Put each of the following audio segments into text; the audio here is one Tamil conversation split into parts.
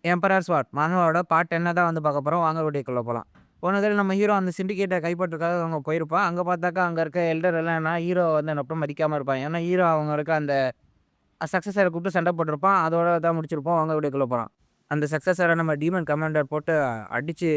எம்பரர் ஸ்வாட் மங்களோட பார்ட் 10 தான் வந்து பார்க்க போறோம். வாங்க வீடியோக்குள்ள போலாம். போனதில நம்ம ஹீரோ அந்த சிண்டிகேட்ட கைப்பற்றதுக்காக அங்க போயிருப்பான். அங்க பார்த்தாக்கா அங்க இருக்க எல்டர் எல்லாம் என்ன ஹீரோ வந்து என்ன மதிக்காம இருப்பான். ஏன்னா ஹீரோ அவங்க இருக்க அந்த சக்சஸர கூப்பிட்டு சண்டை போட்டிருப்பான். அதோட தான் முடிச்சிருப்போம். வாங்க வீடியோக்குள்ள போலாம். அந்த சக்சஸர நம்ம டீமன் கமாண்டர் போட்டு அடிச்சு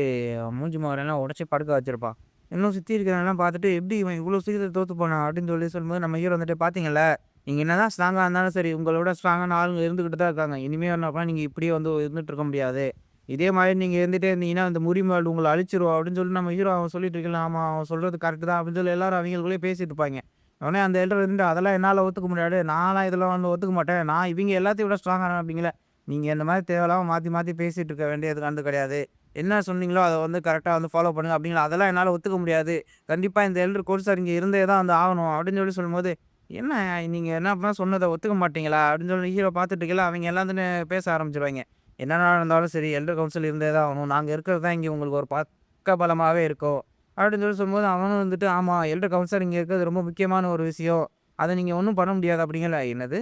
மூஞ்சி முகரெல்லாம் உடைச்சு படுக்க வச்சிருப்பான். இன்னும் சுத்தி இருக்கிறவன்லாம் பார்த்துட்டு, "எப்படி இவன் இவ்வளோ சீக்கிரத்தில தோத்து போனான்?" அப்படின்னு சொல்லும்போது நம்ம ஹீரோ வந்துட்டு, "பார்த்தீங்கள்ல, நீங்க என்னதான் ஸ்ட்ராங்கா இருந்தாலும் சரி, உங்கள ஸ்ட்ராங்கான ஆளுங்க இருந்துகிட்டு தான் இருக்காங்க. இனிமே என்னப்பா நீங்க இப்படியே வந்து இருந்துட்டு இருக்க முடியாது. இதே மாரி நீங்க இருந்துட்டே இருந்தீங்கன்னா, இந்த முறிமால் உங்கள அழிச்சிரும்." அப்படின்னு சொல்லி நம்ம ஹீரோ அவன் சொல்லிட்டு இருக்கையில, "ஆமா, அவன் சொல்றது கரெக்ட் தான்." அப்படின்னு சொல்லி எல்லாரும் அவிங்களுக்குள்ளேயே பேசிட்டு இருப்பாய்ங்க. உடனே அந்த எல்டர் இருந்துட்டு, "அதெல்லாம் என்னால ஒத்துக்க முடியாது. நான்லாம் இதெல்லாம் வந்து ஒத்துக்க மாட்டேன். நான் இவிங்க எல்லாத்தையும் விட ஸ்ட்ராங்கா இருப்பீங்களே. நீங்க இந்த மாரி தேவையில்லாம மாத்தி மாத்தி பேசிட்டு இருக்க வேண்டியது கிடையாது. என்ன சொன்னீங்களோ அத வந்து கரெக்ட்டா வந்து ஃபாலோ பண்ணுங்க." அப்படிங்களா, "அதெல்லாம் என்னால ஒத்துக்க முடியாது. கண்டிப்பா இந்த எல்டர் கோர்ஸ் சார் இங்க இருந்தே தான் வந்து ஆகணும்." அப்படின்னு சொல்லும்போது, "என்ன நீங்க என்ன பண்ணா சொன்னத ஒத்துக்க மாட்டீங்களா?" அப்படின்னு சொல்லி ஹீரோ பார்த்துட்டு இருக்கையில, அவைங்க எல்லாத்துமே பேச ஆரம்பிச்சுருவாய்ங்க. "என்னதான் இருந்தாலும் சரி, எல்டர் கவுன்சில் இருந்தே தான் ஆகணும். நாங்க இருக்கிறது தான் இங்க உங்களுக்கு ஒரு பக்கபலமாவே இருக்கும்." அப்படின்னு சொல்லும்போது, அவனும் வந்துட்டு, "ஆமா, எல்டர் கவுன்சிலர் இங்க இருக்கிறது ரொம்ப முக்கியமான ஒரு விஷயம். அத நீங்க ஒண்ணும் பண்ண முடியாது." அப்படிங்கல, "என்னது?"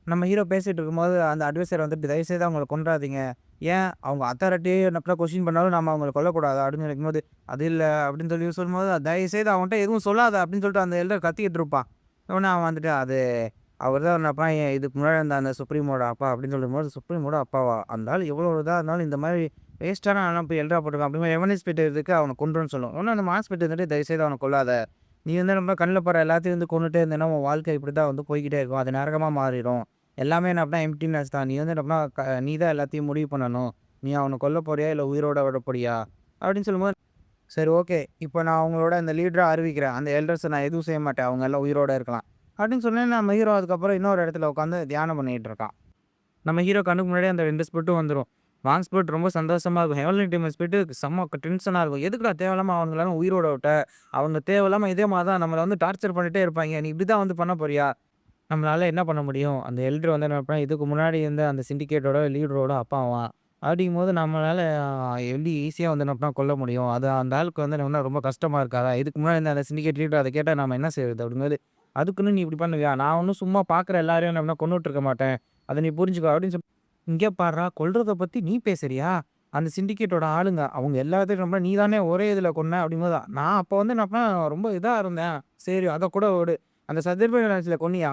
நம்ம ஹீரோ பேசிட்டு இருக்கும்போது, அந்த அட்வைசர் வந்துட்டு, "தயவுசெய்து அவங்கள கொன்றாதீங்க. ஏன் அவங்க அத்தாரிட்டியே என்ன கொஸ்டின் பண்ணாலும் நம்ம அவங்கள கொல்லக்கூடாதா?" அப்படின்னு நினைக்கும்போது, "அது இல்ல." அப்படின்னு சொல்லும்போது, "தயவுசெய்து அவன்ட்ட எதுவும் சொல்லாத." அப்படின்னு சொல்லிட்டு அந்த எல்டர் கத்திக்கிட்டு இருப்பான். உடனே அவன் வந்துட்டு, "அது அவர் தான் என்னப்பா இதுக்கு முன்னாடி இருந்த அந்த சுப்ரீமோட அப்பா." அப்படின்னு சொல்லும்போது, "சுப்ரீமோட அப்பாவா? அந்த ஆள் எவ்வளோ இதா இருந்தாலும் இந்த மாரி வேஸ்ட்டான ஆளெல்லாம் போய் எல்டரா போட்டுருக்கான்." அப்படிங்கும்போது எவனேஸ்பிட் இதுக்கு அவன கொன்றுன்னு சொல்லும். உடனே அந்த மாஸ்பிட் வந்துட்டு, "தயவுசெய்து அவன கொல்லாத. நீ வந்து நம்ம கண்ல படுற எல்லாத்தையும் வந்து கொன்னுட்டே இருந்தேன்னா, உன் வாழ்க்கை இப்படித்தான் வந்து போய்க்கிட்டே இருக்கும். அது நரகமா மாறிரும். எல்லாமே என்ன அப்படின்னா எம்ப்டினஸ் தான். நீ வந்து என்ன அப்படின்னா நீ தான் எல்லாத்தையும் முடிவு பண்ணணும். நீ அவன கொல்ல போறியா? இல்ல உயிரோட விட போறியா?" அப்படின்னு சொல்லும்போது, "சரி, ஓகே. இப்ப நான் அவங்களோட அந்த லீடரா அறிவிக்கிறேன். அந்த எல்டர்ஸ நான் எதுவும் செய்ய மாட்டேன். அவங்க எல்லாம் உயிரோட இருக்கலாம்." அப்படின்னு சொன்னோனே நம்ம ஹீரோ அதுக்கப்புறம் இன்னொரு இடத்துல உட்காந்து தியானம் பண்ணிட்டு இருக்கான். நம்ம ஹீரோ கண்ணுக்கு முன்னாடியே அந்த 2 ஸ்பிரிட்டும் வந்துரும். வாங் ஸ்பிரிட் ரொம்ப சந்தோஷமா இருக்கும். ஹெவன்லி டீமன் ஸ்பிரிட் செம்ம டென்ஷனா இருக்கும். "எதுக்குடா தேவையில்லாம அவனுங்களலாம் உயிரோட விட்ட? அவங்க தேவையில்லாம இதே மாரி தான் நம்மள வந்து டார்ச்சர் பண்ணிட்டே இருப்பாய்ங்க. நீ இப்படி தான் வந்து பண்ண போறியா? நம்மளால என்ன பண்ண முடியும்?" அந்த எல்டர் வந்து என்ன நினைப்பான், இதுக்கு முன்னாடி இருந்த அந்த சிண்டிகேட்டோட லீடரோட அப்பாவாம். அப்படிங்கும்போது நம்மளால எப்படி ஈஸியா வந்து என்ன பண்ணா கொல்ல முடியும்? அது அந்த ஆளுக்கு வந்து என்ன ரொம்ப கஷ்டமா இருக்காதா? இதுக்கு முன்னாடி இருந்த அந்த சிண்டிகேட் லீடர் அத கேட்டா நாம என்ன செய்றது? அப்படிங்கும்போது, "அதுக்குன்னு நீ இப்படி பண்ணுவியா? நான் ஒண்ணும் சும்மா பார்க்குற எல்லாரையும் என்ன கொன்னுட்டு இருக்க மாட்டேன். அத நீ புரிஞ்சுக்கோ." அப்படின்னு "இங்க பார்றா! கொல்றத பத்தி நீ பேசுறியா? அந்த சிண்டிகேட்டோட ஆளுங்க. அவங்க எல்லாத்தையும் நம்ம நீ தானே ஒரே இதுல கொன்ன." அப்படிங்கும்போது, நான் அப்ப வந்து என்னப்பா ரொம்ப இதா இருந்தேன். சரி, அத கூட விடு. அந்த சதுர்ப நிலத்தில கொன்னியே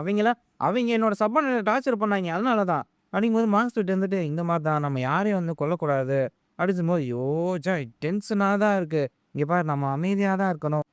அவைங்க என்னோட சப்பார்டினேட்ட டார்ச்சர் பண்ணாய்ங்க. அதனால தான். அப்படிங்கும்போது மாஸ்டர் இருந்துட்டு, "இந்த மாரி தான் நம்ம யாரையும் வந்து கொல்லக்கூடாது." அப்படின்னு சொல்லும்போது, "ஐயோ! டென்ஷனா தான் இருக்கு. இங்க பாரு நம்ம அமைதியா தான் இருக்கணும்."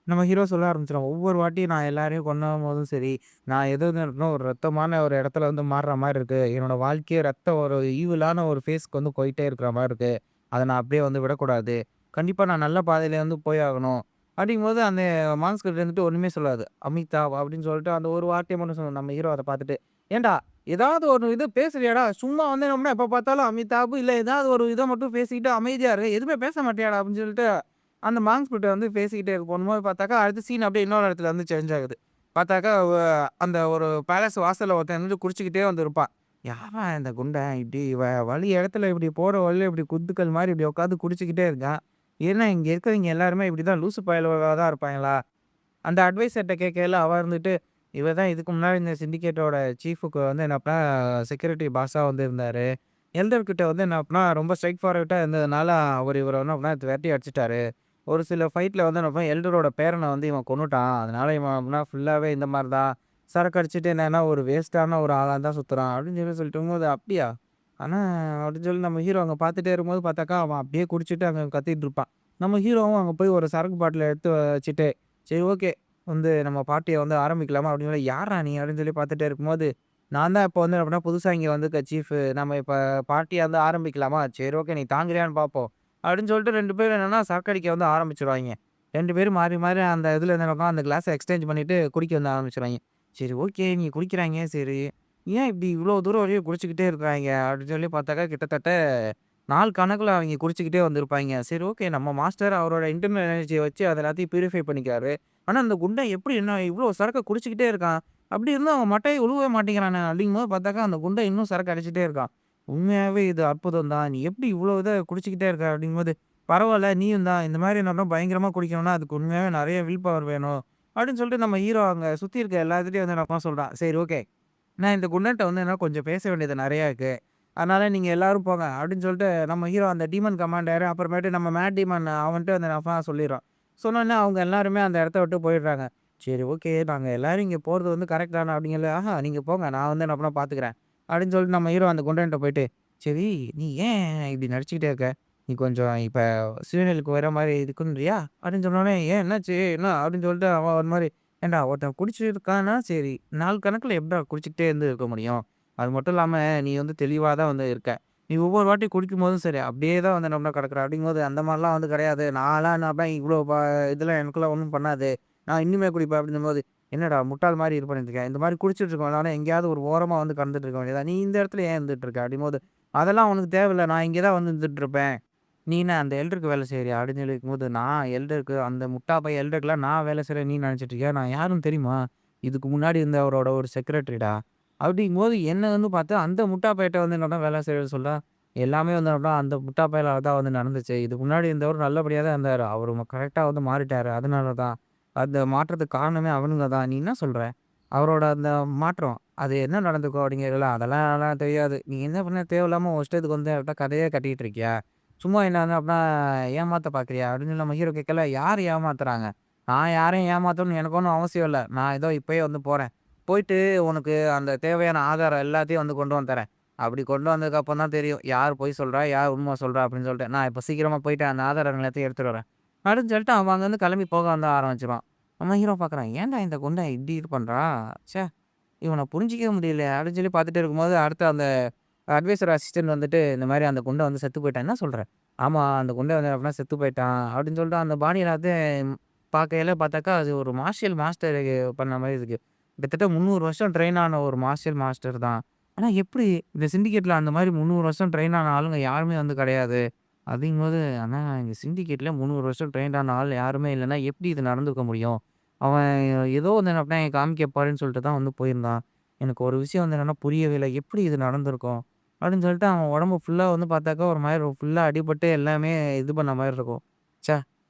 நம்ம ஹீரோ சொல்ல ஆரம்பிச்சுருவான். "ஒவ்வொரு வாட்டியும் நான் எல்லாரையும் கொல்லும்போதும் சரி, நான் ஏதோ ஒரு ரத்தமான ஒரு இடத்துல வந்து மாறுற மாரி இருக்கு. என்னோட வாழ்க்கையே ஒரு ஈவிலான ஒரு ஃபேஸ்க்கு வந்து போயிட்டே இருக்கிற மாரி இருக்கு. அத நான் அப்படியே வந்து விடக்கூடாது. கண்டிப்பா நான் நல்ல பாதையில வந்து போயாகணும்." அப்படிங்கும்போது அந்த மான்ஸ்டர் இருந்துட்டு ஒண்ணுமே சொல்லாது. "அமிதாவ்" அப்படின்னு சொல்லிட்டு அந்த ஒரு வார்த்தைய மட்டும் சொல்லும். நம்ம ஹீரோ அத பார்த்துட்டு, "ஏன்டா ஏதாவது ஒரு இது பேசுறியாடா? சும்மா வந்து என்னமோ எப்ப பார்த்தாலும் அமிதாப் இல்ல ஏதாவது ஒரு இத மட்டும் பேசிக்கிட்டு அமைதியா இரு. எதுவுமே பேச மாட்டியாடா?" அப்படின்னு சொல்லிட்டு அந்த மாங்ஸ்கிட்ட வந்து பேசிக்கிட்டே இருக்கும்போது பார்த்தாக்கா, அடுத்த சீன் அப்படியே இன்னொரு இடத்துல வந்து சேஞ்ச் ஆகுது. பார்த்தாக்கா அந்த ஒரு பேலஸ் வாசல்ல ஒருத்தன் வந்து குடிச்சுக்கிட்டே வந்து இருப்பான். யார்றா இந்த குண்டன் இப்படி வழி இடத்துல இப்படி போற வழியில இப்படி குத்துக்கள் மாரி இப்படி உட்காந்து குடிச்சுக்கிட்டே இருக்கான். ஏன்னா இங்க இருக்கிறவங்க எல்லாருமே இப்படிதான் லூசு பயலுவலா தான் இருப்பாங்களா? அந்த அட்வைசர்ட்ட கேட்கையில அவ இருந்துட்டு, இவர் தான் இதுக்கு முன்னாடி இந்த சிண்டிகேட்டோட சீஃப்க்கு வந்து என்ன அப்படின்னா செக்யூரிட்டி பாஸா வந்து இருந்தாரு. எல்டர் கிட்ட வந்து என்ன அப்படின்னா ரொம்ப ஸ்ட்ரெய்ட் ஃபார்வர்ட்டா இருந்ததுனால, அவர் இவர என்ன அப்படின்னா விரட்டி அடிச்சுட்டாரு. ஒரு சில ஃபைட்ல வந்து என்ன அப்படின்னா எல்டரோட பேரன வந்து இவன் கொன்னுட்டான். அதனால இவன் அப்படின்னா ஃபுல்லாவே இந்த மாரி தான். சரக்கு அடிச்சுட்டு என்னன்னா ஒரு வேஸ்ட்டான ஒரு ஆளா தான் சுத்துறான் அப்படின்னு சொல்லிட்டு இருக்கும்போது, அப்படியா? ஆனா அப்படின்னு சொல்லி நம்ம ஹீரோ அங்க பார்த்துட்டே இருக்கும்போது பார்த்தாக்கா, அவன் அப்படியே குடிச்சிட்டு அங்க கத்திட்டு இருப்பான். நம்ம ஹீரோவும் அங்க போய் ஒரு சரக்கு பாட்டில எடுத்து வச்சுட்டு, சரி, ஓகே. வந்து நம்ம பார்ட்டிய வந்து ஆரம்பிக்கலாமா? அப்படின்னு சொல்லி, "யார்றா நீ?" அப்படின்னு சொல்லி பார்த்துட்டே இருக்கும்போது, "நான் தான் இப்ப வந்து அப்படின்னா புதுசா இங்க வந்திருக்க சீஃபு. நம்ம இப்ப பார்ட்டிய வந்து ஆரம்பிக்கலாமா? சரி, ஓகே. நீ தாங்குறியான்னு பார்ப்போம்." அப்படின்னு சொல்லிட்டு 2 பேரும் என்னன்னா சரக்கடிக்க வந்து ஆரம்பிச்சுருவாய்ங்க. 2 பேரும் மாறி, மாறி அந்த இதுல என்ன நடக்கும், அந்த கிளாஸ எக்ஸ்சேஞ்ச் பண்ணிட்டு குடிக்க வந்து ஆரம்பிச்சுருவாய்ங்க. சரி, ஓகே. நீங்க குடிக்கிறாய்ங்க, சரி. ஏன் இப்படி இவ்வளோ தூரம் வரையும் குடிச்சுக்கிட்டே இருக்காய்ங்க? அப்படின்னு சொல்லி பார்த்தாக்கா, கிட்டத்தட்ட நாள் கணக்குல அவைங்க குடிச்சுக்கிட்டே வந்திருப்பாய்ங்க. சரி, ஓகே. நம்ம மாஸ்டர் அவரோட இன்டர்னல் எனர்ஜிய வச்சு அத எல்லாத்தையும் பியூரிஃபை பண்ணிக்கிறாரு. ஆனா, அந்த குண்டன் எப்படி என்ன இவ்ளோ சரக்க குடிச்சுக்கிட்டே இருக்கான்? அப்படி இருந்தும் அவன் மட்டைய உழுவவே மாட்டேங்கிறானே! அப்படிங்கும்போது பார்த்தாக்கா, அந்த குண்டன் இன்னும் சரக்கு அடிச்சுட்டே இருக்கான். உண்மையாவே இது அற்புதம் தான். நீ எப்படி இவ்ளோ இத குடிச்சுக்கிட்டே இருக்க? அப்படிங்கும்போது, பரவால்ல நீயும் தான். இந்த மாரி நல்லா பயங்கரமா குடிக்கணும்னா, அதுக்கு உண்மையாவே நெறைய வில் பவர் வேணும். அப்படின்னு சொல்லிட்டு நம்ம ஹீரோ அங்க சுத்தி இருக்க எல்லாத்துட்டயும் வந்து என்னமோ சொல்றான். சரி, ஓகே. நான் இந்த குண்டன்ட்ட வந்து என்ன கொஞ்சம் பேச வேண்டியது நெறையா இருக்கு. அதனால நீங்க எல்லாரும் போங்க அப்படின்னு சொல்லிட்டு நம்ம ஹீரோ அந்த டீமன் கமாண்டர் அப்புறமேட்டு நம்ம மேட் டீமன் அவன்ட்ட அந்த நஃபா சொல்லிடுறான். சொன்னோனே அவங்க எல்லாருமே அந்த இடத்த விட்டு போயிடுறாங்க. சரி ஓகே நாங்க எல்லாரும் இங்க போறது வந்து கரெக்ட் தான அப்படிங்கல. ஆஹா நீங்க போங்க நான் வந்து என்ன பண்ண பார்த்துக்கிறேன். அப்படின்னு சொல்லிட்டு நம்ம ஹீரோ அந்த குண்டன்ட்ட போயிட்டு, சரி நீ ஏன் இப்படி நடிச்சுக்கிட்டே இருக்க? நீ கொஞ்சம் இப்ப சுயநினைவுக்கு வர மாரி இருக்குன்றியா? அப்படின்னு சொன்னோனே, ஏன் என்னாச்சு? என்ன? அப்படின்னு சொல்லிட்டு அவன் ஒரு மாரி, ஏன்டா ஒருத்தன் குடிச்சிருக்கான்னா சரி, நாள் கணக்குல எப்படிடா குடிச்சுக்கிட்டே இருந்து இருக்க முடியும்? அது மட்டும் இல்லாம நீ வந்து தெளிவா தான் வந்து இருக்க. நீ ஒவ்வொரு வாட்டி குடிக்கும்போதும் சரி, அப்படியே தான் வந்து நம்ம கிடக்குற. அப்படிங்கும்போது அந்த மாரிலாம் வந்து கிடையாது. நான்லாம் என்ன பண்ணேன், இவ்வளோ இதெல்லாம் எனக்குலாம் ஒண்ணும் பண்ணாது. நான் இன்னுமே குடிப்பேன் அப்படின்னும்போது, என்னடா முட்டாள் மாரி இது பண்ணிட்டு இருக்க. இந்த மாரி குடிச்சிட்டு இருக்க வேணாம். எங்கேயாவது ஒரு ஓரமா வந்து கடந்துட்டு இருக்க வேண்டியதா? நீ இந்த இடத்துல ஏன் இருந்துட்டு இருக்க? அப்படிங்கும்போது, அதெல்லாம் உனக்கு தேவையில்ல. நான் இங்க தான் வந்து இருந்துட்டு இருப்பேன். நீ என்ன அந்த எல்டருக்கு வேலை செய்றியா? அப்படின்னு சொல்லி இருக்கும்போது, நான் எல்டருக்கு அந்த முட்டா பையன் எல்டருக்குலாம் நான் வேலை செய்றேன்னு நீ நினைச்சிட்டு இருக்கியா? நான் யாருன்னு தெரியுமா? இதுக்கு முன்னாடி இருந்தவரோட ஒரு செக்ரட்டரிடா. அப்படிங்கும்போது என்ன வந்து பார்த்து அந்த முட்டா பையட்ட வந்து என்னோட வேலை செய்ய சொல்ல, எல்லாமே வந்து என்னோட அந்த முட்டா பயலால தான் வந்து நடந்துச்சு. இதுக்கு முன்னாடி இருந்தவர் நல்லபடியா தான் இருந்தாரு. அவரு கரெக்ட்டா வந்து மாறிட்டாரு. அதனால தான். அந்த மாற்றத்துக்கு காரணமே அவனுங்க தான். நீ என்ன சொல்ற? அவரோட அந்த மாற்றம், அது என்ன நடந்துக்கும் அப்படிங்கிறதுல, அதெல்லாம் தெரியாது. நீ என்ன பண்ண தேவையில்லாம உன் இஷ்டத்துக்கு வந்து என்கிட்ட கதையே கட்டிட்டு இருக்கியா? சும்மா என்ன வந்து அப்படின்னா ஏமாத்த பார்க்குறியா? அப்படின்னு சொல்லி நம்ம ஹீரோ கேட்கல, யார் ஏமாத்துறாங்க? நான் யாரையும் ஏமாத்தணும்னு எனக்கு ஒண்ணும் அவசியம் இல்ல. நான் ஏதோ இப்பயே வந்து போறேன். போயிட்டு உனக்கு அந்த தேவையான ஆதாரம் எல்லாத்தையும் வந்து கொண்டு வந்து தரேன். அப்படி கொண்டு வந்ததுக்கப்புறம் தான் தெரியும். யார் பொய் சொல்றா? யார் உண்மை சொல்றா? அப்படின்னு சொல்லிட்டு. நான் இப்ப சீக்கிரமா போயிட்டு அந்த ஆதாரங்கள் எல்லாத்தையும் எடுத்துட்டு வரேன். அப்படின்னு சொல்லிட்டு அவன் அங்கருந்து கிளம்பி போக வந்து ஆரம்பிச்சுருவான். நம்ம ஹீரோ பார்க்குறான். ஏன்டா இந்த குண்டன் இப்படி இது பண்றான்? ச்சே! இவன புரிஞ்சுக்கவே முடியல. அப்படின்னு சொல்லி பார்த்துட்டு இருக்கும்போது, அடுத்து அந்த அட்வைசர் அசிஸ்டன்ட் வந்துட்டு, இந்த மாரி அந்த குண்டன் வந்து செத்து போயிட்டான். என்ன சொல்ற? ஆமா, அந்த குண்டன் வந்து அப்படின்னா செத்து போயிட்டான். அப்படின்னு சொல்லிட்டு அந்த பாடி எல்லாத்தையும் பார்க்கையில பார்த்தாக்கா, அது ஒரு மார்ஷியல் மாஸ்டர் பண்ண மாரி இருக்கு. கிட்டத்தட்ட 300 வருஷம் ட்ரெயின் ஆன ஒரு மார்ஷியல் மாஸ்டர் தான். ஆனா எப்படி இந்த சிண்டிகேட்ல அந்த மாரி 300 வருஷம் ட்ரெயின் ஆன ஆளுங்க யாருமே வந்து கிடையாது. அப்படிங்கும்போது, ஆனா இந்த சிண்டிகேட்ல 300 வருஷம் ட்ரெயின் ஆன ஆள் யாருமே இல்லன்னா, எப்படி இது நடந்துக்க முடியும்? அவன் ஏதோ வந்து என்ன பண்ணான், காமிக்க போறேன்னு சொல்லிட்டு தான் வந்து போயிருந்தான். எனக்கு ஒரு விஷயம் வந்து என்னன்னா புரியவே இல்ல. எப்படி இது நடந்திருக்கும்? அப்படின்னு சொல்லிட்டு அவன் உடம்பு ஃபுல்லா வந்து பார்த்தாக்கா, ஒரு மாரி ஃபுல்லா அடிபட்டு எல்லாமே இது பண்ண மாரி இருக்கும். ச்சே!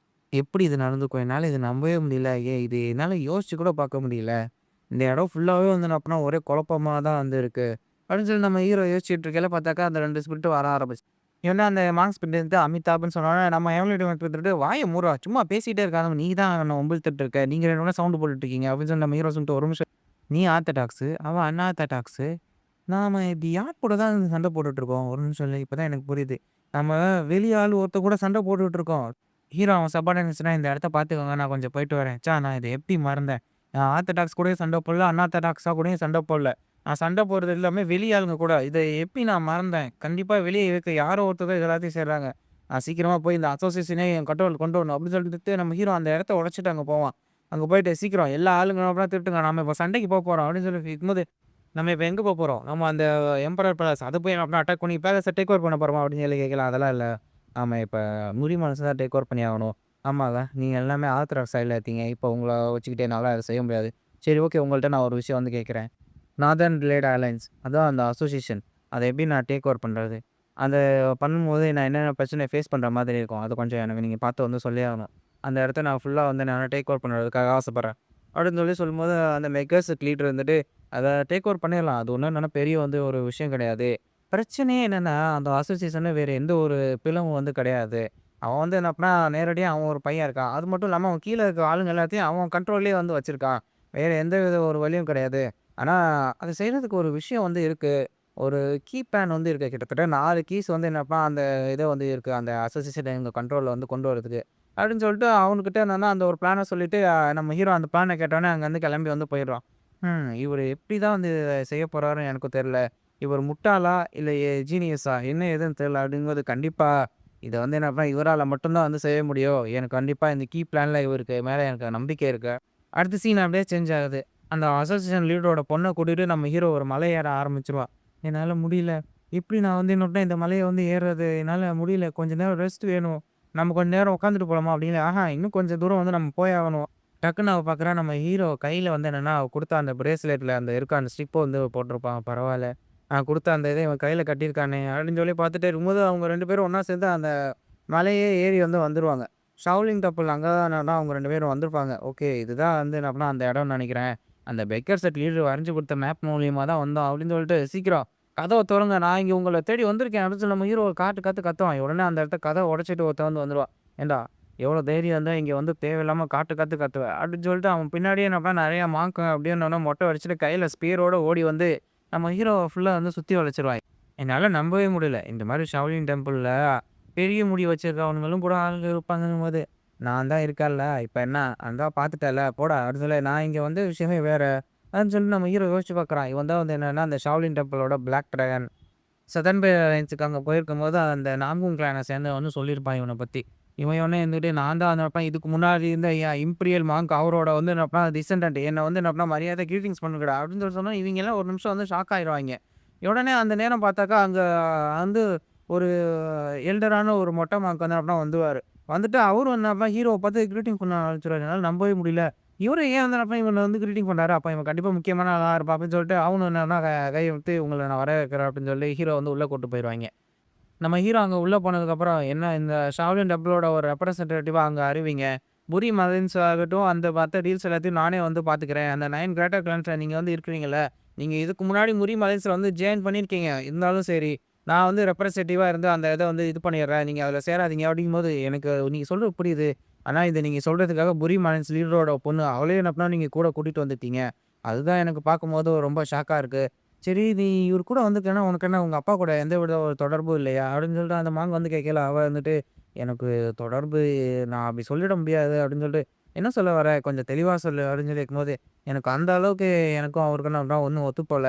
எப்படி இது நடந்துக்கும்? என்னால இத நம்பவே முடியல. இது என்னால யோசிச்சு கூட பார்க்க முடியல. இந்த இடம் ஃபுல்லாவே வந்து என்ன அப்பன்னா ஒரே குழப்பமா தான் வந்து இருக்கு. அப்படின்னு சொல்லி நம்ம ஹீரோ யோசிச்சுட்டு இருக்கையில பார்த்தாக்கா, அந்த 2 ஸ்பிரிட் வர ஆரம்பிச்சுச்சு. இவன் அந்த மாங்க் ஸ்பிரிட் வந்து அமிதாப்ன்னு சொன்னோனே, நம்ம எவனையும் எடுத்துட்டு "வாய மூடுறா! சும்மா பேசிட்டே இருக்காத. நீ தான் என்ன வம்பிழுத்துட்டு இருக்க. நீங்க 2 பேரும் சவுண்ட் போட்டுட்டு இருக்கீங்க." அப்படின்னு சொல்லி நம்ம ஹீரோ சொல்லிட்டு, "ஒரு நிமிஷம். நீ ஆர்த்தடாக்ஸு, அவன் அன்ஆர்த்தடாக்ஸு. நாம இப்படி யார் கூட தான் சண்டை போட்டுட்டு இருக்கோம்? ஒரு நிமிஷம் இரு. இப்பதான் எனக்கு புரியுது. நம்ம வெளி ஆள் ஒருத்தன் கூட சண்டை போட்டுட்டு இருக்கோம். ஹீரோ அவன் சப்பார்டினேட்ஸ்னா இந்த இடத்த பார்த்துக்கோங்க. நான் கொஞ்சம் போயிட்டு வரேன். நான் இத எப்படி மறந்தேன்? நான் ஆர்த்தடாக்ஸ் கூடயும் சண்டை போடல. அன்ஆர்த்தடாக்ஸா கூடயும் சண்டை போடல. நான் சண்டை போடுறது எல்லாமே வெளி ஆளுங்க கூட. இத எப்படி நான் மறந்தேன்? கண்டிப்பா வெளிய இருக்க யாரோ ஒருத்தர் தான் இது எல்லாத்தையும் செய்றாங்க. நான் சீக்கிரமா போய் இந்த அசோசியேஷனே என் கண்ட்ரோலுக்கு கொண்டு வரணும் அப்படின்னு சொல்லிட்டு நம்ம ஹீரோ அந்த இடத்த உடைச்சுட்டு அங்க போவான். அங்க போயிட்டு சீக்கிரம் எல்லா ஆளுங்களும் அப்புறம் திரட்டுங்க. நாம இப்ப சண்டைக்கு போப்போறோம் அப்படின்னு சொல்லி இருக்கும்போது, நம்ம இப்ப எங்க போப்போறோம்? நம்ம அந்த எம்பரர் பேலஸ் அத போய் அப்படின்னா அட்டாக் பண்ணி பேலஸ டேக் ஓவர் பண்ண போறோமா? அப்படின்னு சொல்லி கேட்கலாம். அதெல்லாம் இல்ல. ஆமா இப்ப முறி மனச தான் டேக் ஓவர் பண்ணி ஆகணும். ஆமாங்க. நீங்க எல்லாமே ஆர்த்தடாக்ஸ் சைடுல இருக்கீங்க. இப்ப உங்கள வச்சுக்கிட்டு என்னால அத செய்ய முடியாது. சரி ஓகே. உங்கள்ட்ட நான் ஒரு விஷயம் வந்து கேட்கிறேன். நார்தர்ன் பிளேட் ஏர்லைன்ஸ் அதான் அந்த அசோசியேஷன். அத எப்படி நான் டேக் ஓவர் பண்றது? அத பண்ணும்போது நான் என்னென்ன பிரச்சனை ஃபேஸ் பண்ற மாதிரி இருக்கும்? அத கொஞ்சம் எனக்கு நீங்க பார்த்து வந்து சொல்லியே ஆகணும். அந்த இடத்த நான் ஃபுல்லா வந்து நான் டேக் ஓவர் பண்றதுக்காக ஆசைப்படுறேன். அப்படின்னு சொல்லி சொல்லும்போது, அந்த மெக்காஸ் லீடர் வந்துட்டு, அத டேக் ஓவர் பண்ணிறலாம். அது ஒண்ணும் என்னன்னா பெரிய வந்து ஒரு விஷயம் கிடையாது. பிரச்சனையே என்னன்னா, அந்த அசோசியேஷன்ல வேற எந்த ஒரு பிளவும் வந்து கிடையாது. அவன் வந்து என்ன பண்ணா, நேரடியா அவன் ஒரு பையன் இருக்கான். அது மட்டும் இல்லாம அவன் கீழ இருக்க ஆளுங்க எல்லாத்தையும் அவன் கண்ட்ரோல்லயே வந்து வச்சிருக்கான். வேற எந்த வித ஒரு வழியும் கிடையாது. ஆனா, அத செய்றதுக்கு ஒரு விஷயம் வந்து இருக்கு. ஒரு பேன் வந்து இருக்கு. கிட்டத்தட்ட 4 கீஸ் வந்து என்னப்பா அந்த இத வந்து இருக்கு. அந்த அசோசியேஷன எங்க கண்ட்ரோல்ல வந்து கொண்டு வரதுக்கு. அப்படின்னு சொல்லிட்டு அவனுகிட்ட என்னன்னா அந்த ஒரு பிளான சொல்லிட்டு, நம்ம ஹீரோ அந்த பிளான கேட்டோனே அங்கருந்து கிளம்பி வந்து போயிடுறான். இவரு எப்படி தான் வந்து செய்ய போறாருன்னு எனக்கும் தெரியல. இவர் முட்டாளா? இல்ல ஜீனியஸா? என்ன ஏதுன்னு தெரியல. அப்படிங்கும்போது கண்டிப்பா இத வந்து என்னப்பா இவரால மட்டும் தான் வந்து செய்ய முடியும். எனக்கு கண்டிப்பா இந்த பிளான்ல இவருக்கு மேல எனக்கு நம்பிக்கை இருக்கு. அடுத்த சீன் அப்படியே சேஞ்ச் ஆகுது. அந்த அசோசியேஷன் லீடரோட பொண்ண கூட்டிட்டு நம்ம ஹீரோ ஒரு மலை ஏற ஆரம்பிச்சுருவான். என்னால முடியல. எப்படி நான் வந்து இன்னொருத்தன் இந்த மலைய வந்து ஏறுறது? என்னால முடியல. கொஞ்ச நேரம் ரெஸ்ட் வேணும். நம்ம கொஞ்ச நேரம் உட்காந்துட்டு போலாமா? அப்படின்னு, இன்னும் கொஞ்சம் தூரம் வந்து நம்ம போயாகணும். டக்குன்னு அவ பார்க்குறா நம்ம ஹீரோ கையில வந்து என்னன்னா, அவ குடுத்த அந்த பிரேஸ்லெட்ல அந்த இருக்க அந்த ஸ்ட்ரிப்ப வந்து போட்டிருப்பான். பரவால்ல. நான் குடுத்த அந்த இத இவன் கையில கட்டியிருக்கானே! அப்படின்னு சொல்லி பார்த்துட்டே இருக்கும்போது, அவங்க 2 பேரும் ஒண்ணா சேர்ந்து அந்த மலையே ஏறி வந்து வந்துருவாங்க. ஷாவ்லிங் டெம்பிள் அங்க தான் என்னன்னா அவங்க 2 பேரும் வந்திருப்பாங்க. ஓகே. இதுதான் வந்து என்ன அந்த இடம்னு நெனைக்கிறேன். அந்த பெக்கர் செட் லீடர் வரைஞ்சு குடுத்த மேப் மூலியமா தான் வந்தோம் அப்படின்னு சொல்லிட்டு, சீக்கிரம் கதவ தொறங்க. நான் இங்க உங்கள தேடி வந்திருக்கேன் அப்படின்னு சொல்லி நம்ம ஹீரோ ஒரு கத்துவான். உடனே அந்த இடத்த கதவ உடைச்சிட்டு ஒருத்தன் வந்துருவான். "ஏன்டா எவ்வளோ தைரியம் இருந்தா இங்க வந்து தேவையில்லாம கத்துவ" அப்படின்னு சொல்லிட்டு அவன் பின்னாடியே என்ன பண்ணான் நெறைய மான்க அப்படின்னோன மொட்டை அடிச்சுட்டு கையில ஸ்பியரோட ஓடி வந்து நம்ம ஹீரோவ ஃபுல்லா வந்து சுத்தி வளைச்சிருவான். என்னால நம்பவே முடியல. இந்த மாரி ஷாவ்லின் டெம்பிள்ல பெரிய முடி வச்சிருக்கவனுங்களும் கூட ஆளுங்க இருப்பாங்கங்கும்போது, நான் தான் இருக்கேன்ல, இப்ப என்ன? அதான் பார்த்துட்டல்ல, போடா! அப்படின்னு சொல்லி நான் இங்க வந்த விஷயமே வேற. அப்படின்னு சொல்லிட்டு நம்ம ஹீரோ யோசிச்சு பார்க்குறான். இவன் தான் வந்து என்னன்னா, அந்த ஷாவ்லின் டெம்பிளோட பிளாக் டிராகன். சதர்ன் லைன்ஸுக்கு அங்க போயிருக்கும்போது, அந்த நான்குங் கிளான சேர்ந்தவன் வந்து சொல்லியிருப்பான் இவன பத்தி. இவன் இருந்துட்டு நான் தான் அந்த இதுக்கு முன்னாடி இருந்த இம்பீரியல் மாங்க் அவரோட வந்து டிசெண்டன்ட். என்ன வந்து மரியாதை கிரீட்டிங்ஸ் பண்ணுங்கடா அப்படின்னு சொல்லி சொன்னா, இவங்கலாம் ஒரு நிமிஷம் வந்து ஷாக் ஆயிருவாய்ங்க. உடனே அந்த நேரம் பார்த்தாக்கா, அங்க வந்து ஒரு எல்டரான ஒரு மொட்டை மாங்க் வந்து வந்துருவாரு. வந்துட்டு அவரும் ஹீரோவ பார்த்து கிரீட்டிங் பண்ண ஆரம்பிச்சுருவாரு. என்னால நம்பவே முடியல. இவரு ஏன் வந்து இவன வந்து கிரீட்டிங் பண்றாரு? அப்ப இவன் கண்டிப்பா முக்கியமான ஆளா இருப்பான் அப்படின்னு சொல்லிட்டு, அவனும் கைய விட்டு உங்கள நான் வரவேற்கிறேன் அப்படின்னு சொல்லி ஹீரோ வந்து உள்ள கூட்டு போயிருவாய்ங்க. நம்ம ஹீரோ அங்க உள்ள போனதுக்கப்புறம், என்ன இந்த ஷாவ்லின் டெம்பிளோட ஒரு ரெப்ரசன்டேட்டிவா அங்க அறிவிங்க. புரி மதன்ஸ் ஆகட்டும், அந்த மத்த டீல்ஸ் எல்லாத்தையும் நானே வந்து பார்த்துக்கிறேன். அந்த 9 கிரேட்டர் கிளான்ஸ்ல நீங்க வந்து இருக்கிறீங்கல்ல, நீங்க இதுக்கு முன்னாடி முரி மதன்ஸ்ல வந்து ஜாயின் பண்ணியிருக்கீங்க. இருந்தாலும் சரி, நான் வந்து ரெப்ரசன்டேட்டிவா இருந்து அந்த இத வந்து இது பண்ணிடுறேன். நீங்க அதுல சேராதீங்க அப்படிங்கும்போது, எனக்கு நீங்க சொல்றது புரியுது. ஆனா இத நீங்க சொல்றதுக்காக புரி மதன்ஸ் லீடரோட பொண்ணு, அவளையும் நீங்க கூட கூட்டிட்டு வந்துட்டீங்க. அதுதான் எனக்கு பார்க்கும்போது ரொம்ப ஷாக்கா இருக்கு. சரி, நீ இவரு கூட வந்திருக்கன்னா, உனக்கு என்ன உங்க அப்பா கூட எந்த வித ஒரு தொடர்பும் இல்லையா? அப்படின்னு சொல்லிட்டு அந்த மாங்க வந்து கேட்கையில, அவ வந்துட்டு, "எனக்கு தொடர்பு நான் அப்படி சொல்லிட முடியாது" அப்படின்னு சொல்லிட்டு, "என்ன சொல்ல வர? கொஞ்சம் தெளிவா சொல்லு" அப்படின்னு சொல்லி கேட்கும்போது, "எனக்கு அந்த அளவுக்கு எனக்கும் அவருக்கும் ஒண்ணும் ஒத்துப்போல.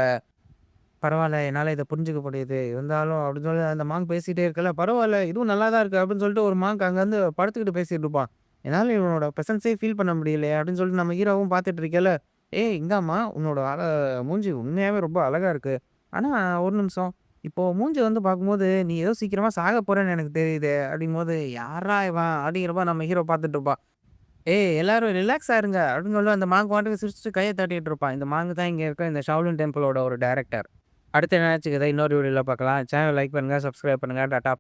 பரவால்ல என்னால இத புரிஞ்சுக்க முடியுது. இருந்தாலும்" அப்படின்னு சொல்லி அந்த மாங்க் பேசிட்டே இருக்கல, "பரவால்ல இதுவும் நல்லா தான் இருக்கு" அப்படின்னு சொல்லிட்டு ஒரு மாங்க் அங்கருந்து படுத்துக்கிட்டு பேசிட்டு இருப்பான். "என்னால இவனோட பிரசன்ஸே ஃபீல் பண்ண முடியலையே" அப்படின்னு சொல்லிட்டு நம்ம ஹீரோவும் பார்த்துட்டு இருக்கையில, "ஏய் இந்தாம்மா உன்னோட மூஞ்சி உண்மையாவே ரொம்ப அழகா இருக்கு. ஆனா ஒரு நிமிஷம். இப்போ மூஞ்சி வந்து பார்க்கும்போது, நீ ஏதோ சீக்கிரமா சாக போறன்னு எனக்கு தெரியுதே!" அப்படிங்கும்போது, "யார்றா இவன்?" அப்படிங்கிற மாரி நம்ம ஹீரோ பார்த்துட்டு இருப்பான். "ஏய் எல்லாரும் ரிலாக்ஸா இருங்க" அப்படின்னு சொல்லி அந்த மாங்க் பாட்டுக்கு சிரிச்சுட்டு கைய தட்டிட்டு இருப்பான். இந்த மாங்க் தான் இங்க இருக்க இந்த ஷாவ்லின் டெம்பிளோட ஒரு டைரக்டர். அடுத்து என்னாச்சு கதை இன்னொரு வீடியோல பார்க்கலாம். சேனல் லைக் பண்ணுங்க, சப்ஸ்கிரைப் பண்ணுங்க. டாட்டா.